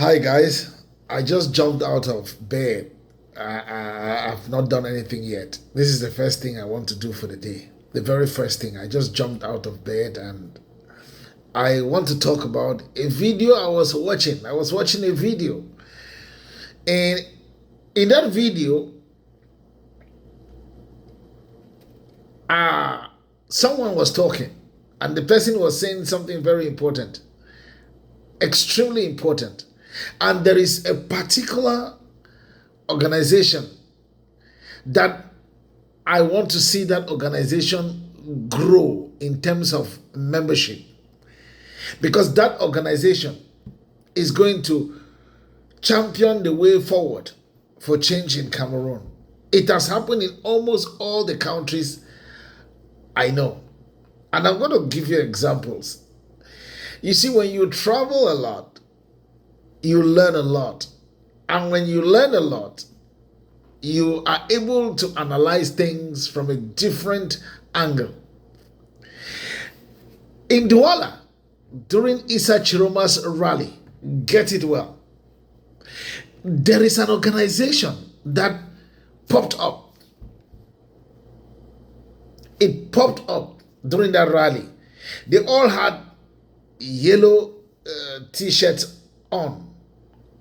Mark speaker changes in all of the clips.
Speaker 1: Hi guys, I just jumped out of bed. I've not done anything yet. This is the first thing I want to do for the day. The very first thing. I just jumped out of bed and I want to talk about a video I was watching. I was watching a video, and in that video, someone was talking, and the person was saying something very important, extremely important. And there is a particular organization that I want to see that organization grow in terms of membership, because that organization is going to champion the way forward for change in Cameroon. It has happened in almost all the countries I know. And I'm going to give you examples. You see, when you travel a lot, you learn a lot. And when you learn a lot, you are able to analyze things from a different angle. In Douala, during Tchiroma's rally, get it well, there is an organization that popped up. It popped up during that rally. They all had yellow t-shirts on.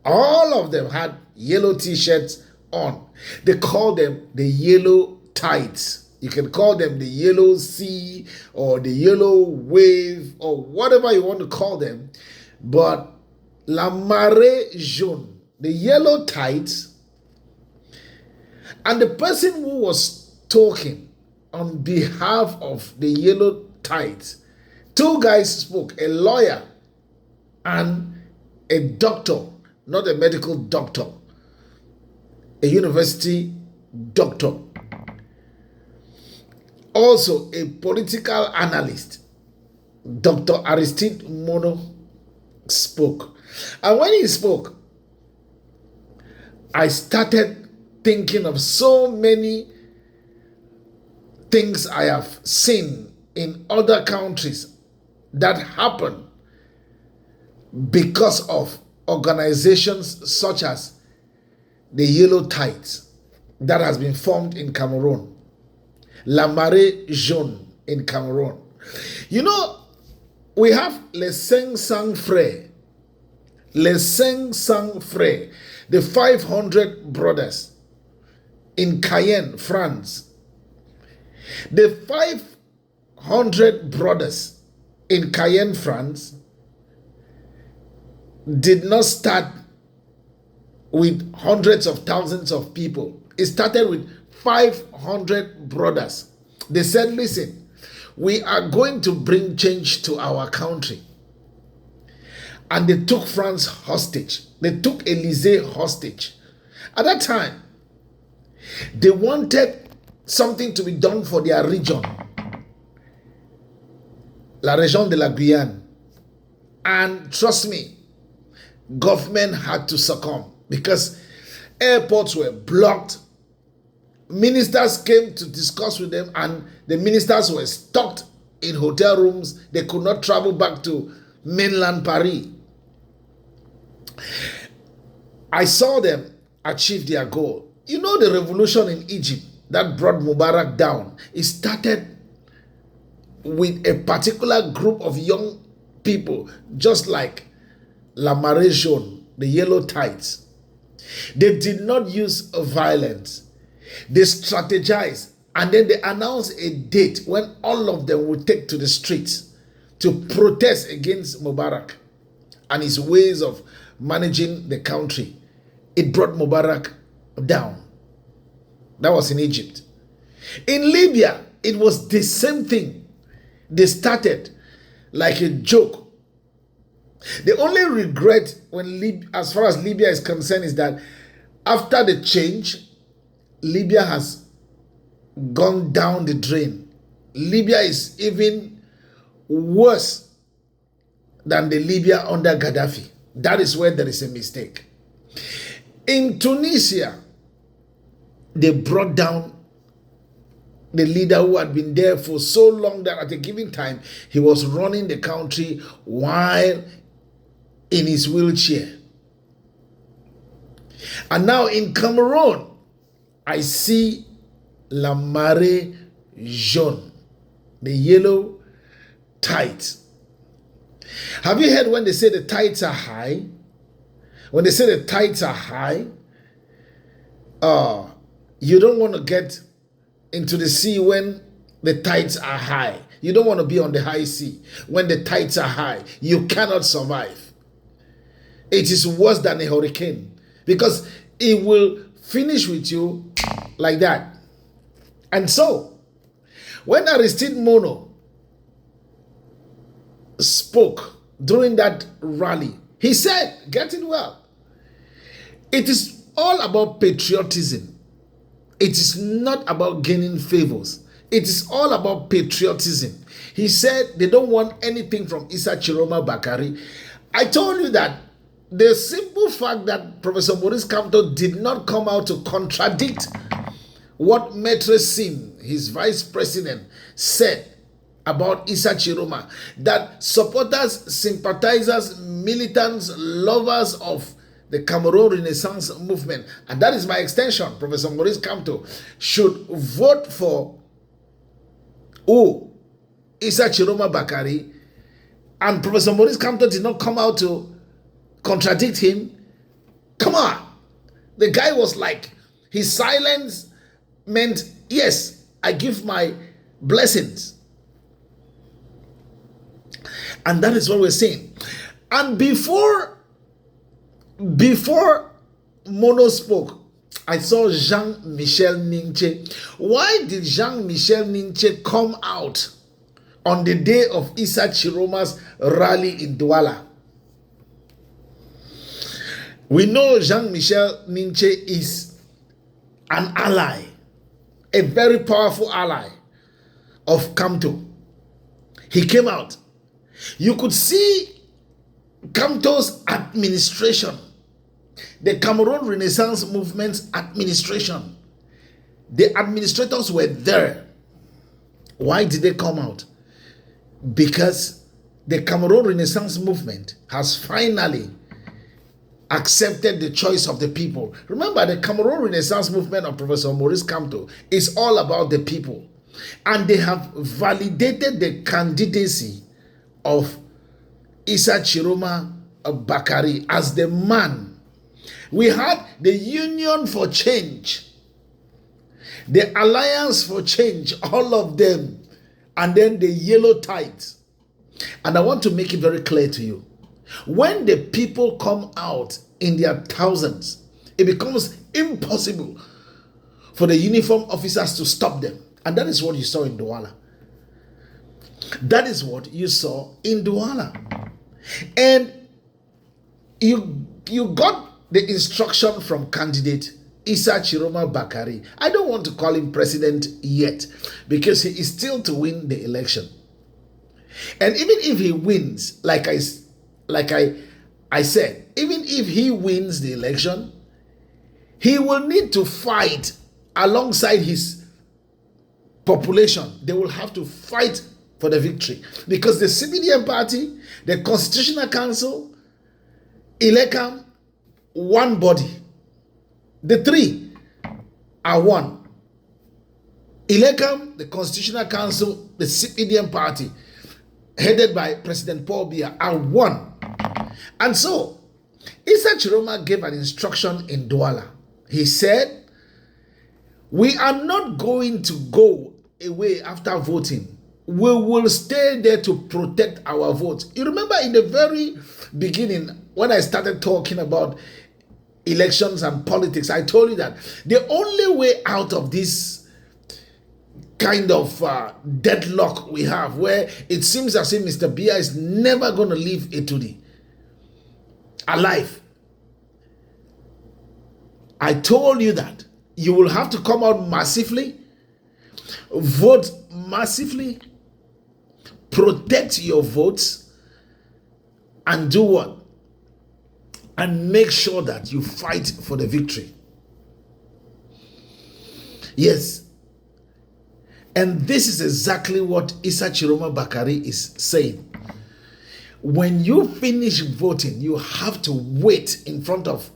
Speaker 1: All of them had yellow t-shirts on. They call them the yellow tides. You can call them the yellow sea or the yellow wave or whatever you want to call them. But la marée jaune, the yellow tides, and the person who was talking on behalf of the yellow tides, two guys spoke, a lawyer and a doctor, not a medical doctor, a university doctor, also a political analyst. Dr. Aristide Mono spoke. And when he spoke, I started thinking of so many things I have seen in other countries that happen because of organizations such as the Yellow Tides that has been formed in Cameroon, La Marée Jaune in Cameroon. You know, we have les 500 frères, the 500 brothers in Cayenne, France. The 500 brothers in Cayenne, France did not start with hundreds of thousands of people. It started with 500 brothers. They said, listen, we are going to bring change to our country. And they took France hostage. They took Élysée hostage. At that time, they wanted something to be done for their region, La Région de la Guyane. And trust me, government had to succumb because airports were blocked. Ministers came to discuss with them, and the ministers were stuck in hotel rooms. They could not travel back to mainland Paris. I saw them achieve their goal. You know, the revolution in Egypt that brought Mubarak down, it started with a particular group of young people, just like La Marée Jaune, the yellow tides. They did not use violence. They strategized, and then they announced a date when all of them would take to the streets to protest against Mubarak and his ways of managing the country. It brought Mubarak down. That was in Egypt. In Libya, it was the same thing. They started like a joke. The only regret as far as Libya is concerned is that after the change, Libya has gone down the drain. Libya is even worse than the Libya under Gaddafi. That is where there is a mistake. In Tunisia, they brought down the leader who had been there for so long that at a given time, he was running the country while in his wheelchair. And now in Cameroon, I see la marée jaune, the yellow tides. Have you heard when they say the tides are high? When they say the tides are high, you don't want to get into the sea when the tides are high. You don't want to be on the high sea when the tides are high. You cannot survive. It is worse than a hurricane because it will finish with you like that. And so, when Aristide Mono spoke during that rally, he said, get it well, it is all about patriotism. It is not about gaining favors. It is all about patriotism. He said they don't want anything from Issa Tchiroma Bakari. I told you that the simple fact that Professor Maurice Kamto did not come out to contradict what Maitre Sim, his vice president, said about Issa Tchiroma, that supporters, sympathizers, militants, lovers of the Cameroon Renaissance movement, and that is my extension, Professor Maurice Kamto, should vote for Issa Tchiroma Bakari, and Professor Maurice Kamto did not come out to contradict him. Come on. The guy was like, his silence meant, yes, I give my blessings. And that is what we're saying. And before Mono spoke, I saw Jean-Michel Ninche. Why did Jean-Michel Ninche come out on the day of Issa Tchiroma's rally in Douala? We know Jean-Michel Ninche is an ally, a very powerful ally of Kamto. He came out. You could see Kamto's administration, the Cameroon Renaissance Movement's administration. The administrators were there. Why did they come out? Because the Cameroon Renaissance Movement has finally accepted the choice of the people. Remember, the Cameroon Renaissance Movement of Professor Maurice Kamto is all about the people. And they have validated the candidacy of Issa Tchiroma Bakari as the man. We had the Union for Change, the Alliance for Change, all of them, and then the Yellow Tides. And I want to make it very clear to you, when the people come out in their thousands, it becomes impossible for the uniform officers to stop them. And that is what you saw in Douala. That is what you saw in Douala. And you got the instruction from candidate Issa Tchiroma Bakari. I don't want to call him president yet because he is still to win the election. And even if he wins, like I said, even if he wins the election, he will need to fight alongside his population. They will have to fight for the victory because the CPDM party, the Constitutional Council, Elecam, one body. The three are one. Elecam, the Constitutional Council, the CPDM party, headed by President Paul Biya, are one. And so, Issa Tchiroma gave an instruction in Douala. He said, we are not going to go away after voting. We will stay there to protect our votes. You remember in the very beginning, when I started talking about elections and politics, I told you that the only way out of this kind of deadlock we have, where it seems as if Mr. Biya is never going to leave Etudi alive. I told you that you will have to come out massively, vote massively, protect your votes, and do what? And make sure that you fight for the victory. Yes. And this is exactly what Issa Tchiroma Bakari is saying. When you finish voting, you have to wait in front of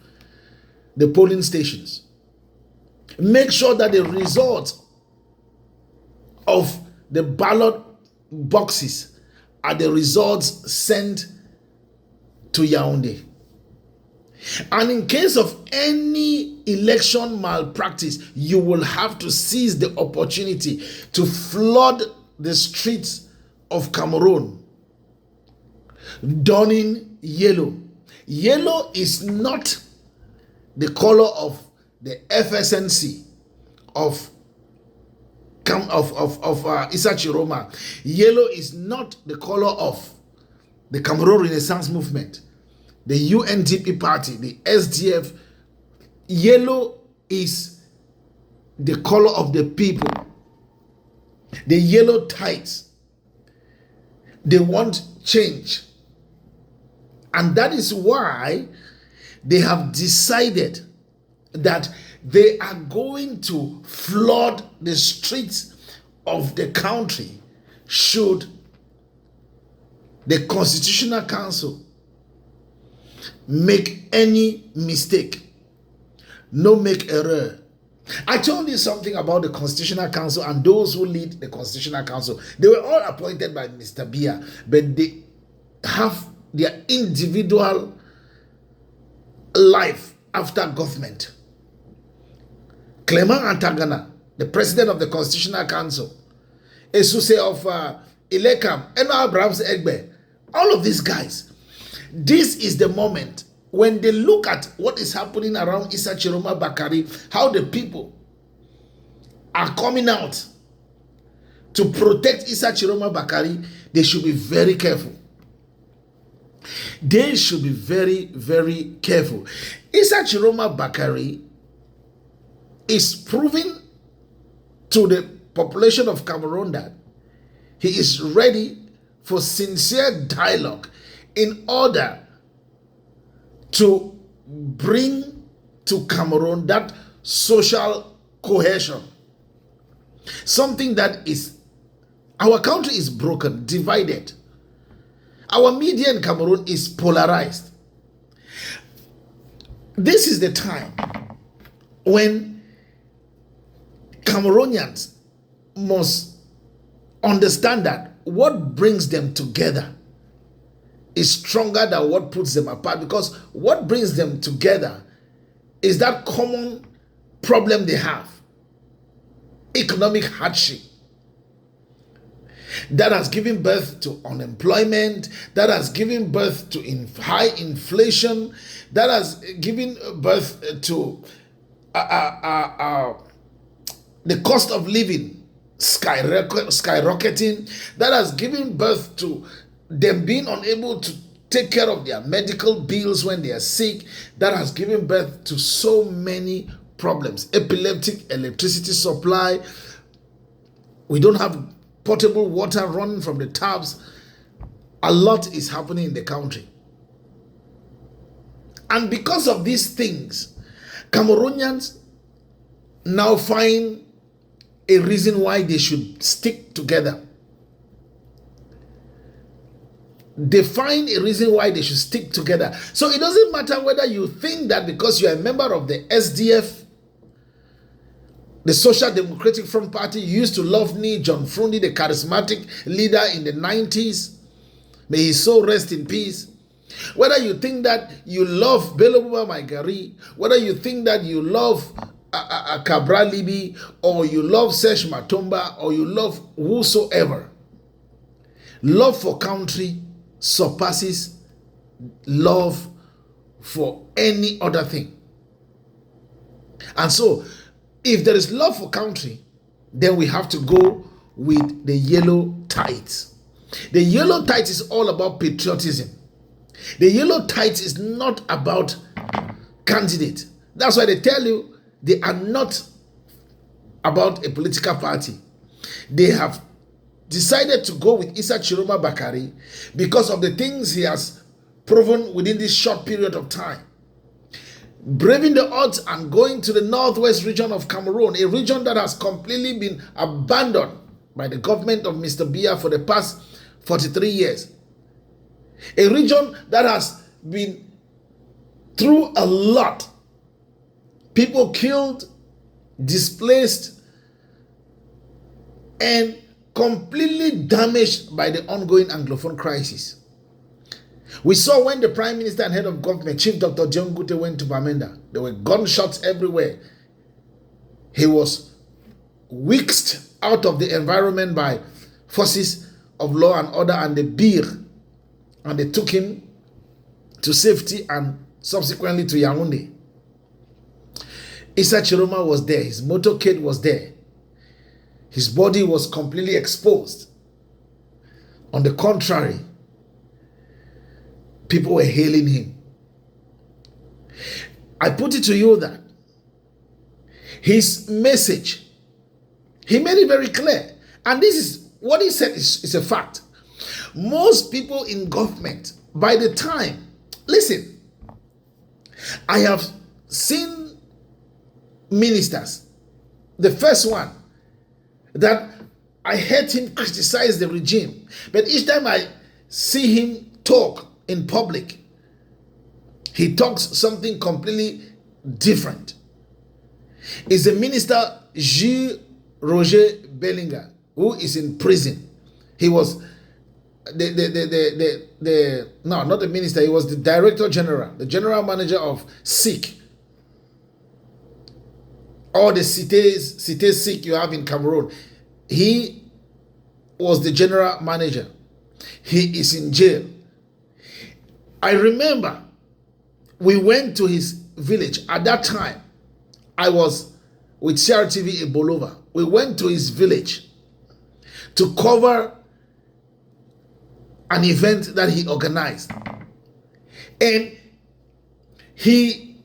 Speaker 1: the polling stations. Make sure that the results of the ballot boxes are the results sent to Yaoundé. And in case of any election malpractice, you will have to seize the opportunity to flood the streets of Cameroon, donning yellow. Yellow is not the color of the FSNC of Tchiroma. Yellow is not the color of the Cameroon Renaissance Movement, the UNDP party, the SDF. Yellow is the color of the people. The yellow tides. They want change. And that is why they have decided that they are going to flood the streets of the country should the Constitutional Council make any mistake, no make error. I told you something about the Constitutional Council and those who lead the Constitutional Council. They were all appointed by Mr. Biya, but they have their individual life after government. Clement Antagana, the president of the Constitutional Council, Esuse of Ilekam, Eno Abrahams Egbe, all of these guys. This is the moment when they look at what is happening around Tchiroma Bakari, how the people are coming out to protect Tchiroma Bakari, they should be very careful. They should be very, very careful. Tchiroma Bakari is proving to the population of Cameroon that he is ready for sincere dialogue in order to bring to Cameroon that social cohesion. Something that is, our country is broken, divided. Our media in Cameroon is polarized. This is the time when Cameroonians must understand that what brings them together is stronger than what puts them apart, because what brings them together is that common problem they have, economic hardship, that has given birth to unemployment, that has given birth to high inflation, that has given birth to the cost of living skyrocketing, that has given birth to them being unable to take care of their medical bills when they are sick, that has given birth to so many problems. Epileptic electricity supply. We don't have potable water running from the taps. A lot is happening in the country. And because of these things, Cameroonians now find a reason why they should stick together. They find a reason why they should stick together. So it doesn't matter whether you think that because you are a member of the SDF, the Social Democratic Front Party, you used to love me, John Frundi, the charismatic leader in the 90s. May his soul rest in peace. Whether you think that you love Belobuba Maigari, whether you think that you love Cabral Libi, or you love Serge Matomba, or you love whosoever, love for country surpasses love for any other thing. And so, if there is love for country, then we have to go with the yellow tights. The yellow tights is all about patriotism. The yellow tights is not about candidate. That's why they tell you they are not about a political party. They have decided to go with Tchiroma Bakari because of the things he has proven within this short period of time. Braving the odds and going to the northwest region of Cameroon, a region that has completely been abandoned by the government of Mr. Biya for the past 43 years. A region that has been through a lot people killed, displaced, and completely damaged by the ongoing Anglophone crisis. We saw when the Prime Minister and Head of Government, Chief Dr. John Gute, went to Bamenda, there were gunshots everywhere. He was whisked out of the environment by forces of law and order and the beer, and they took him to safety and subsequently to Yaoundé. Issa Tchiroma was there. His motorcade was there. His body was completely exposed. On the contrary, people were hailing him. I put it to you that his message, he made it very clear. And this is what he said is a fact. Most people in government, by the time, listen, I have seen ministers, the first one, that I heard him criticize the regime. But each time I see him talk in public, he talks something completely different. Is the minister Gilles Roger Bellinger, who is in prison. He was not the minister, he was the director general, the general manager of SIC. All the cités SIC you have in Cameroon. He was the general manager. He is in jail. I remember we went to his village. At that time, I was with CRTV in Bolova. We went to his village to cover an event that he organized. And he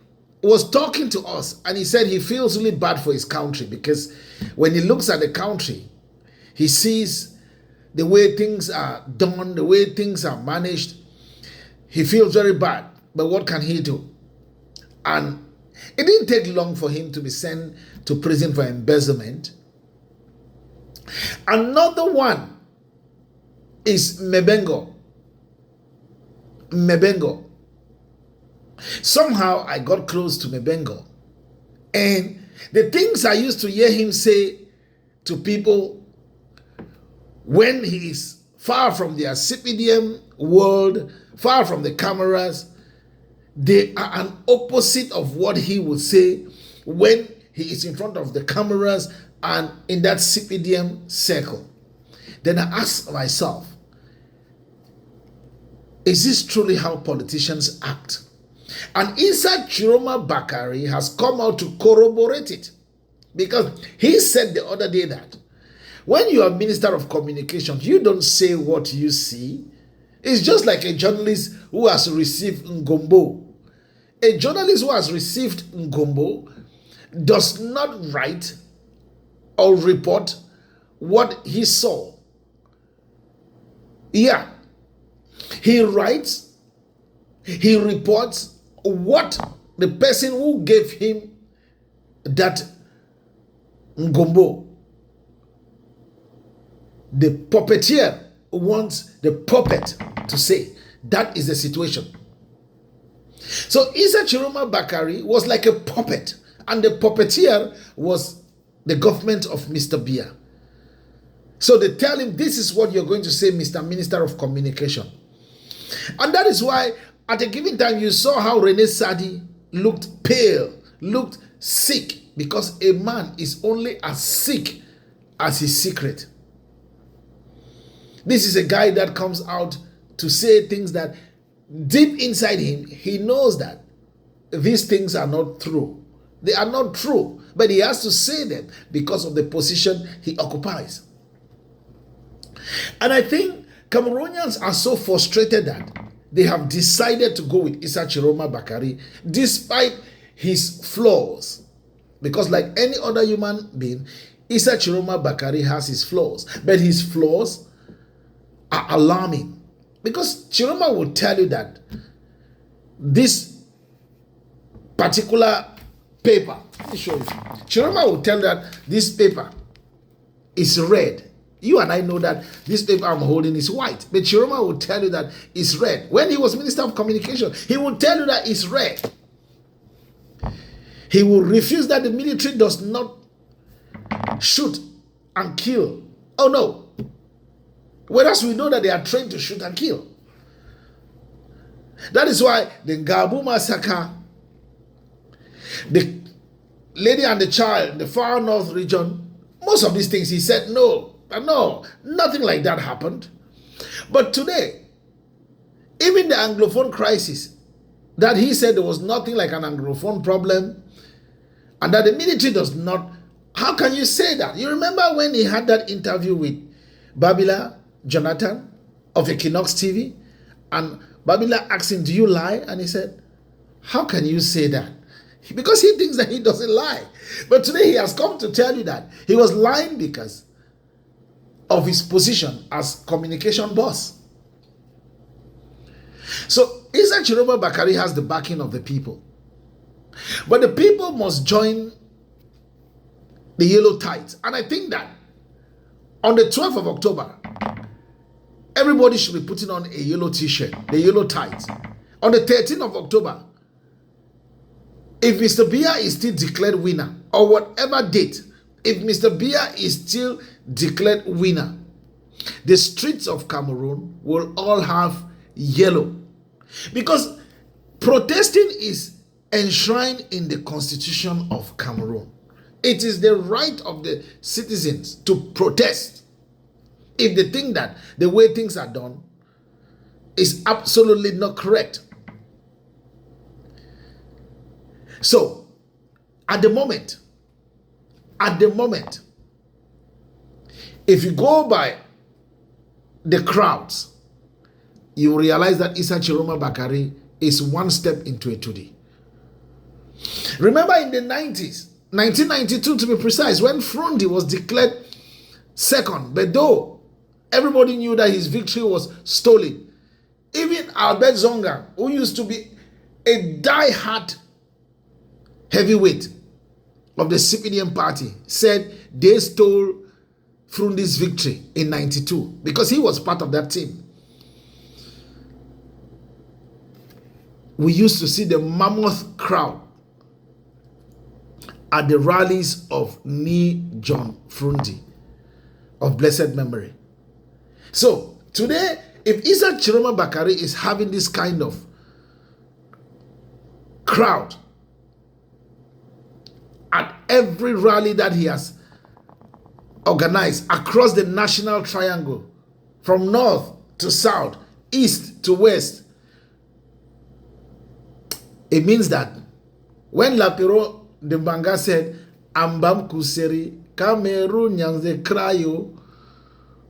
Speaker 1: was talking to us, and he said he feels really bad for his country, because when he looks at the country, he sees the way things are done, the way things are managed. He feels very bad, but what can he do? And it didn't take long for him to be sent to prison for embezzlement. Another one is Mebengo. Somehow I got close to Mebengo, and the things I used to hear him say to people when he is far from their CPDM world, far from the cameras, they are an opposite of what he would say when he is in front of the cameras and in that CPDM circle. Then I asked myself, is this truly how politicians act? And Issa Tchiroma Bakari has come out to corroborate it, because he said the other day that when you are Minister of Communication, you don't say what you see. It's just like a journalist who has received Ngombo. A journalist who has received Ngombo does not write or report what he saw. Yeah. He writes, he reports what the person who gave him that Ngombo, the puppeteer, wants the puppet to say. That is the situation. So Issa Tchiroma Bakari was like a puppet, and the puppeteer was the government of Mr. Biya. So they tell him, this is what you're going to say, Mr. Minister of Communication. And that is why at a given time you saw how Rene Sadi looked pale, looked sick, because a man is only as sick as his secret. This is a guy that comes out to say things that deep inside him, he knows that these things are not true. They are not true, but he has to say them because of the position he occupies. And I think Cameroonians are so frustrated that they have decided to go with Issa Tchiroma Bakari despite his flaws. Because like any other human being, Issa Tchiroma Bakari has his flaws. But his flaws are alarming. Because Tchiroma will tell you that this particular paper, let me show you. Tchiroma will tell that this paper is red. You and I know that this paper I'm holding is white. But Tchiroma will tell you that it's red. When he was Minister of Communication, he will tell you that it's red. He will refuse that the military does not shoot and kill. Oh no. Whereas we know that they are trained to shoot and kill. That is why the Gabu massacre, the lady and the child in the far north region, most of these things he said no, nothing like that happened. But today, even the Anglophone crisis, that he said there was nothing like an Anglophone problem, and that the military does not. How can you say that? You remember when he had that interview with Babila Jonathan of Equinox TV, and Babila asked him, do you lie? And he said, how can you say that? Because he thinks that he doesn't lie. But today he has come to tell you that he was lying because of his position as communication boss. So Isa Tchiroma Bakari has the backing of the people. But the people must join the yellow tights. And I think that on the 12th of October, everybody should be putting on a yellow t-shirt, the yellow tights. On the 13th of October, if Mr. Biya is still declared winner, or whatever date, if Mr. Biya is still declared winner, the streets of Cameroon will all have yellow. Because protesting is enshrined in the Constitution of Cameroon. It is the right of the citizens to protest if they think that the way things are done is absolutely not correct. So, at the moment, if you go by the crowds, you realize that Isa Tchiroma Bakari is one step into a today. Remember in the 90s, 1992 to be precise, when Frundi was declared second, but though everybody knew that his victory was stolen, even Albert Zonga, who used to be a die-hard heavyweight of the CPDM party, said they stole Frundi's victory in 92 because he was part of that team. We used to see the mammoth crowd at the rallies of Ni John Frundi of blessed memory. So today, if Isa Tchiroma Bakari is having this kind of crowd at every rally that he has organized across the national triangle, from north to south, east to west, it means that when Lapiro de Banga said, Ambam Kuseri, Cameroon Yanze Krayo,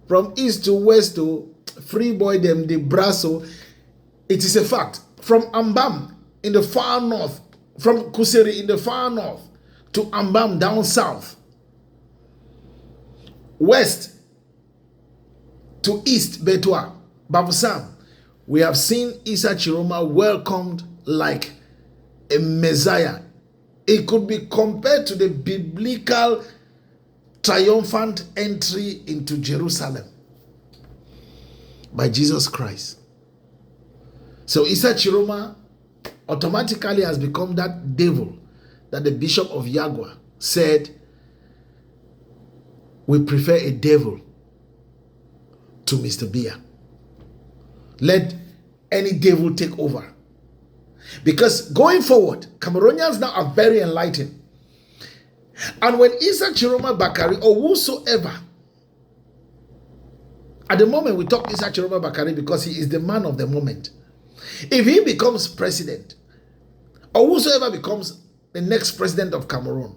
Speaker 1: from east to west to free boy them the Brasso, it is a fact. From Ambam in the far north, from Kuseri in the far north, to Ambam down south, west to east, Betwa, Babusam, we have seen Isa Tchiroma welcomed like a Messiah. It could be compared to the biblical triumphant entry into Jerusalem by Jesus Christ. So Isa Tchiroma automatically has become that devil that the Bishop of Yagua said, we prefer a devil to Mr. Biya. Let any devil take over. Because going forward, Cameroonians now are very enlightened. And when Isa Tchiroma Bakari or whosoever, at the moment we talk Isa Tchiroma Bakari because he is the man of the moment. If he becomes president, or whosoever becomes the next president of Cameroon,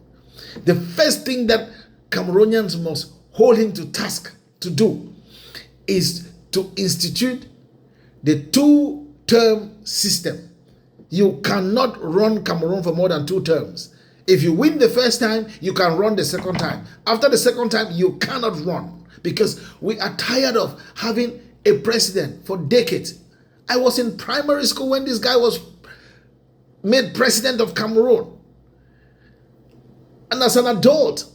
Speaker 1: the first thing that Cameroonians must hold him to task to do is to institute the two-term system. You cannot run Cameroon for more than 2 terms. If you win the first time, you can run the second time. After the second time, you cannot run because we are tired of having a president for decades. I was in primary school when this guy was made president of Cameroon. And as an adult,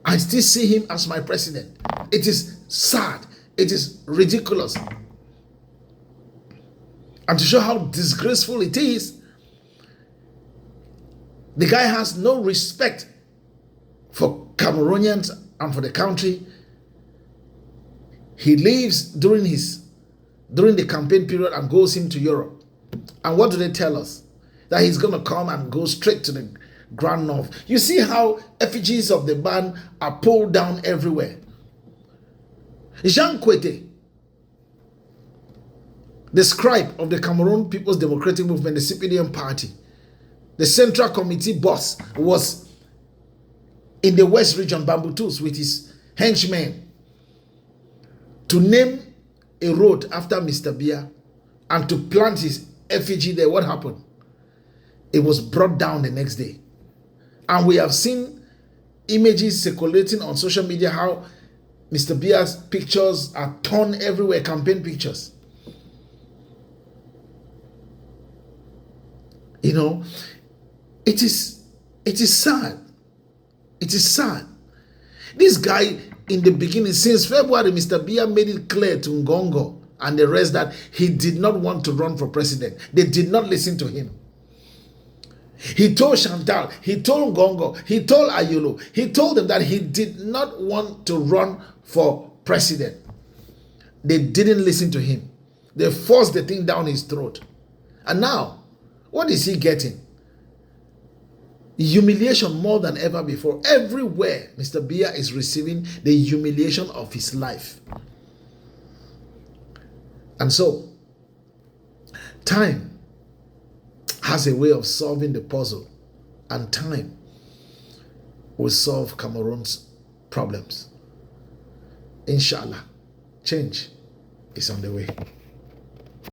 Speaker 1: I still see him as my president. It is sad. It is ridiculous. And to show how disgraceful it is, The guy has no respect for Cameroonians and for the country. He leaves during the campaign period and goes into Europe. And what do they tell us? That he's going to come and go straight to the Grand North. You see how effigies of the man are pulled down everywhere. Jean Kwete, the scribe of the Cameroon People's Democratic Movement, the CPDM party, the Central Committee boss, was in the West Region, Bambutus, with his henchmen to name a road after Mr. Biya and to plant his effigy there. What happened? It was brought down the next day. And we have seen images circulating on social media how Mr. Biya's pictures are torn everywhere, campaign pictures. You know, it is sad. It is sad. This guy, in the beginning, since February, Mr. Biya made it clear to Ngongo and the rest that he did not want to run for president. They did not listen to him. He told Chantal, he told Ngongo, he told Ayolo, he told them that he did not want to run for president. They didn't listen to him. They forced the thing down his throat. And now, what is he getting? Humiliation more than ever before. Everywhere, Mr. Biya is receiving the humiliation of his life. And so, time has a way of solving the puzzle, and time will solve Cameroon's problems. Inshallah, change is on the way.